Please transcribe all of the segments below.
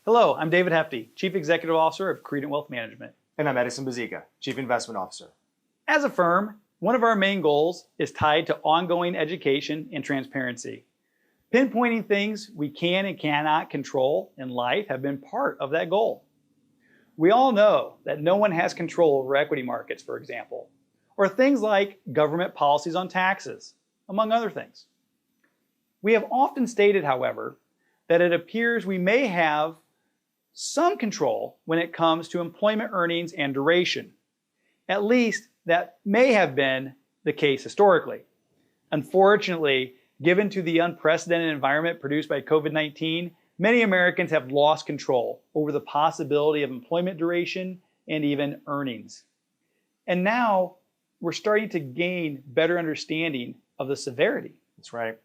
Hello, I'm David Hefty, Chief Executive Officer of Credent Wealth Management. And I'm Edison Byzyka, Chief Investment Officer. As a firm, one of our main goals is tied to ongoing education and transparency. Pinpointing things we can and cannot control in life have been part of that goal. We all know that no one has control over equity markets, for example, or things like government policies on taxes, among other things. We have often stated, however, that it appears we may have some control when it comes to employment earnings and duration. At least that may have been the case historically. Unfortunately, given to the unprecedented environment produced by COVID-19, many Americans have lost control over the possibility of employment duration and even earnings. And now we're starting to gain better understanding of the severity. That's right.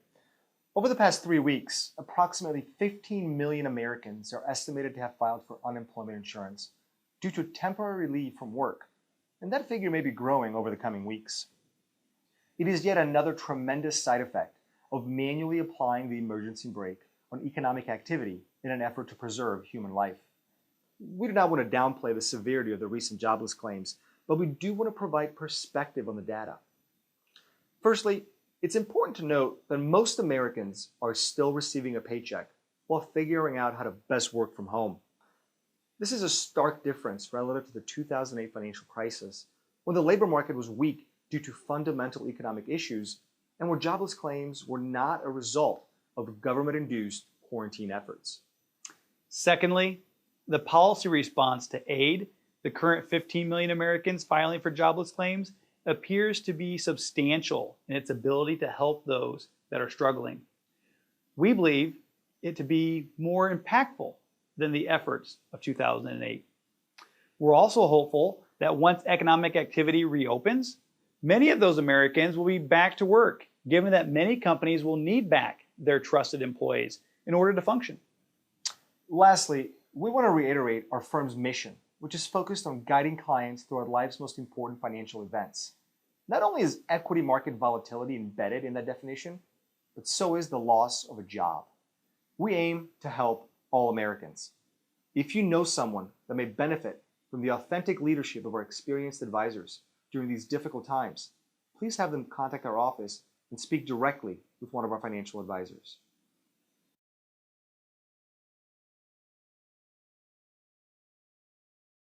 Over the past 3 weeks, approximately 15 million Americans are estimated to have filed for unemployment insurance due to temporary leave from work, and that figure may be growing over the coming weeks. It is yet another tremendous side effect of manually applying the emergency brake on economic activity in an effort to preserve human life. We do not want to downplay the severity of the recent jobless claims, but we do want to provide perspective on the data. Firstly, it's important to note that most Americans are still receiving a paycheck while figuring out how to best work from home. This is a stark difference relative to the 2008 financial crisis, when the labor market was weak due to fundamental economic issues and where jobless claims were not a result of government-induced quarantine efforts. Secondly, the policy response to aid the current 15 million Americans filing for jobless claims appears to be substantial in its ability to help those that are struggling. We believe it to be more impactful than the efforts of 2008. We're also hopeful that once economic activity reopens, many of those Americans will be back to work, given that many companies will need back their trusted employees in order to function. Lastly, we want to reiterate our firm's mission, which is focused on guiding clients through our life's most important financial events. Not only is equity market volatility embedded in that definition, but so is the loss of a job. We aim to help all Americans. If you know someone that may benefit from the authentic leadership of our experienced advisors during these difficult times, please have them contact our office and speak directly with one of our financial advisors.